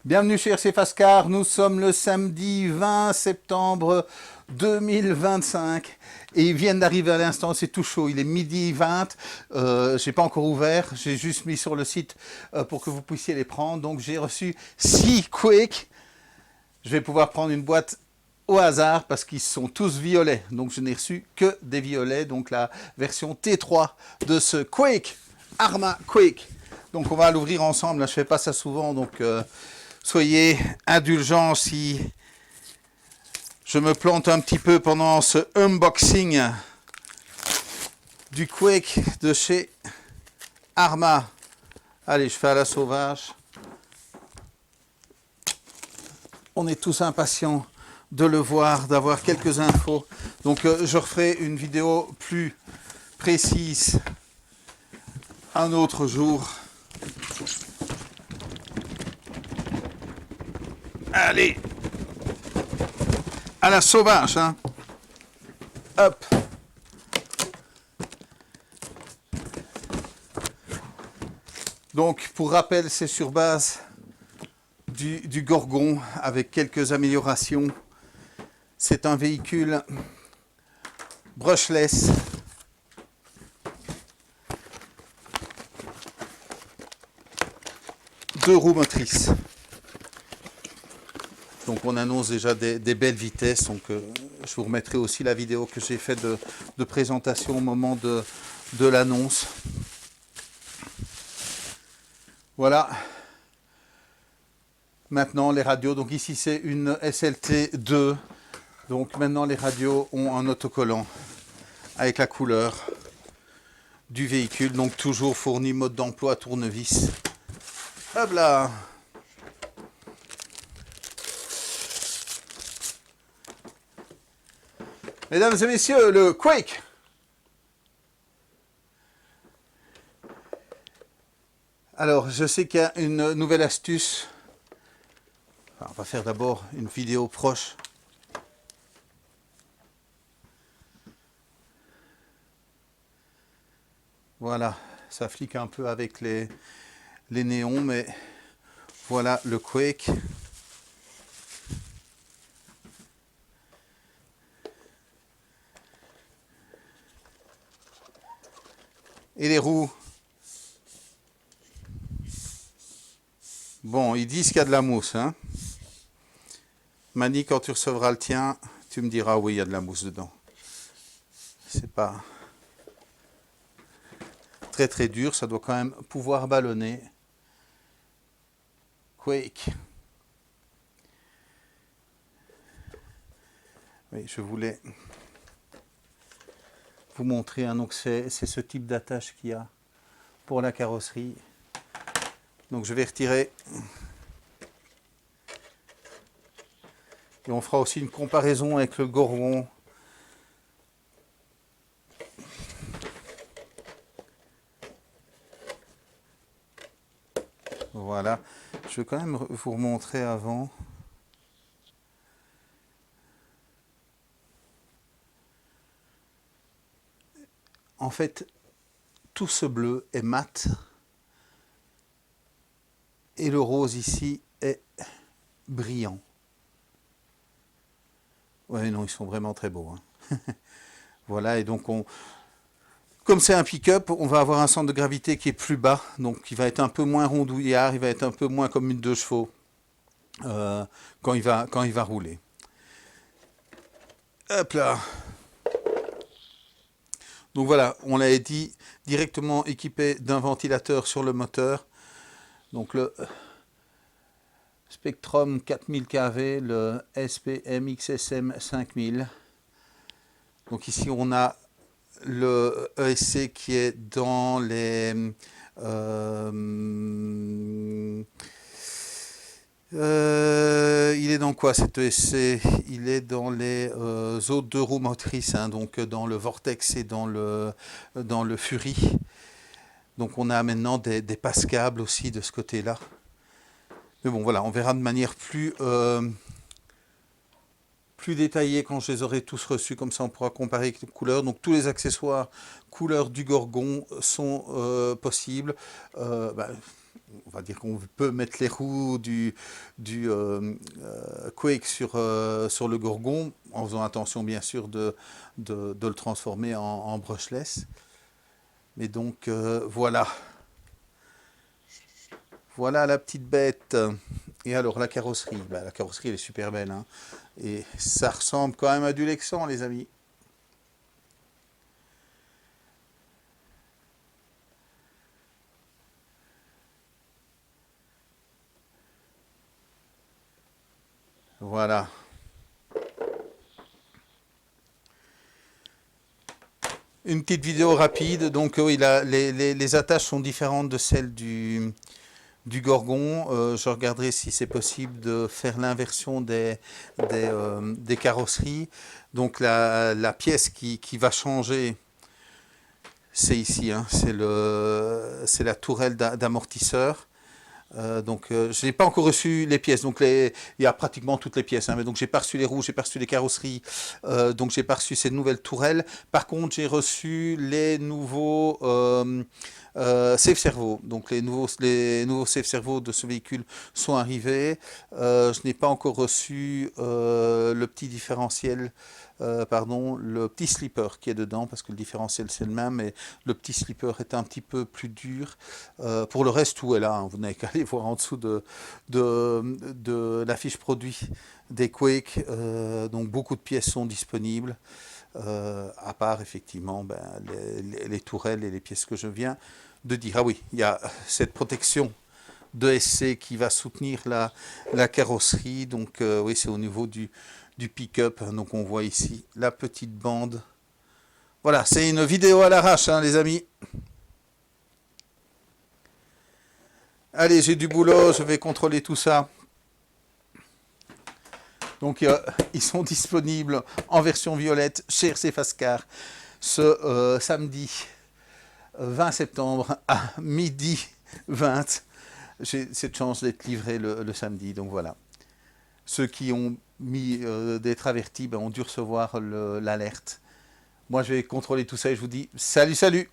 Bienvenue chez RC Fascar, nous sommes le samedi 20 septembre 2025 et ils viennent d'arriver à l'instant, c'est tout chaud, il est midi 20, j'ai pas encore ouvert, j'ai juste mis sur le site pour que vous puissiez les prendre, donc j'ai reçu 6 Quake, je vais pouvoir prendre une boîte au hasard parce qu'ils sont tous violets, donc je n'ai reçu que des violets, donc la version T3 de ce Quake, Arma Quake. Donc on va l'ouvrir ensemble, là, je fais pas ça souvent, donc soyez indulgents si je me plante un petit peu pendant ce unboxing du Quake de chez Arma. Allez, je fais à la sauvage. On est tous impatients de le voir, d'avoir quelques infos. Donc je referai une vidéo plus précise un autre jour. Allez, à la sauvage, hein. Hop. Donc, pour rappel, c'est sur base du Gorgon avec quelques améliorations. C'est un véhicule brushless. Deux roues motrices. Donc on annonce déjà des belles vitesses, donc je vous remettrai aussi la vidéo que j'ai faite de présentation au moment de l'annonce. Voilà. Maintenant les radios, donc ici c'est une SLT2, donc maintenant les radios ont un autocollant avec la couleur du véhicule, donc toujours fourni mode d'emploi tournevis. Hop là. Mesdames et messieurs, le Quake. Alors, je sais qu'il y a une nouvelle astuce. Enfin, on va faire d'abord une vidéo proche. Voilà, ça flique un peu avec les néons, mais voilà le Quake. Et les roues. Bon, ils disent qu'il y a de la mousse, hein. Mani, quand tu recevras le tien, tu me diras oui, il y a de la mousse dedans. C'est pas très très dur, ça doit quand même pouvoir ballonner. Quake. Oui, je voulais vous montrer, hein, donc c'est ce type d'attache qu'il y a pour la carrosserie. Donc je vais retirer et on fera aussi une comparaison avec le Gorgon. Voilà, je vais quand même vous remontrer avant. En fait, tout ce bleu est mat et le rose ici est brillant. Ouais, non, ils sont vraiment très beaux, hein. Voilà, et donc comme c'est un pick-up, on va avoir un centre de gravité qui est plus bas, donc il va être un peu moins rondouillard, il va être un peu moins comme une 2 chevaux quand il va rouler. Hop là. Donc voilà, on l'avait dit, directement équipé d'un ventilateur sur le moteur. Donc le Spectrum 4000 kV, le SPM XSM 5000. Donc ici on a le ESC qui est dans les il est dans quoi cet ESC? Il est dans les autres deux roues motrices, hein, donc dans le Vortex et dans le Fury. Donc on a maintenant des passes-câbles aussi de ce côté-là. Mais bon voilà, on verra de manière plus plus détaillé quand je les aurai tous reçus, comme ça on pourra comparer les couleurs. Donc tous les accessoires couleur du Gorgon sont possibles. On va dire qu'on peut mettre les roues du Quake sur le Gorgon, en faisant attention bien sûr de le transformer en brushless. Mais donc voilà. Voilà la petite bête. Et alors la carrosserie, la carrosserie elle est super belle, hein. Et ça ressemble quand même à du Lexan, les amis. Voilà. Une petite vidéo rapide. Donc oui, les attaches sont différentes de celles du Gorgon. Je regarderai si c'est possible de faire l'inversion des carrosseries. Donc la pièce qui va changer, c'est ici, hein, c'est la tourelle d'amortisseur. Je n'ai pas encore reçu les pièces, donc il y a pratiquement toutes les pièces, hein, mais donc j'ai pas reçu les roues, j'ai pas reçu les carrosseries, donc j'ai pas reçu ces nouvelles tourelles. Par contre, j'ai reçu les nouveaux save servo. Donc les nouveaux save servo de ce véhicule sont arrivés. Je n'ai pas encore reçu le petit différentiel. Le petit slipper qui est dedans, parce que le différentiel c'est le même, mais le petit slipper est un petit peu plus dur. Pour le reste, tout est là, hein. Vous n'avez qu'à aller voir en dessous de la fiche produit des Quake. Donc beaucoup de pièces sont disponibles, à part effectivement les tourelles et les pièces que je viens de dire. Ah oui, il y a cette protection de SC qui va soutenir la carrosserie. Donc oui, c'est au niveau du pick-up. Donc on voit ici la petite bande. Voilà, c'est une vidéo à l'arrache, hein, les amis. Allez, j'ai du boulot, je vais contrôler tout ça. Donc ils sont disponibles en version violette chez RC Fascar ce samedi 20 septembre à midi 20. J'ai cette chance d'être livré le samedi, donc voilà. Ceux qui ont mis d'être avertis ont dû recevoir l'alerte. Moi, je vais contrôler tout ça et je vous dis salut, salut!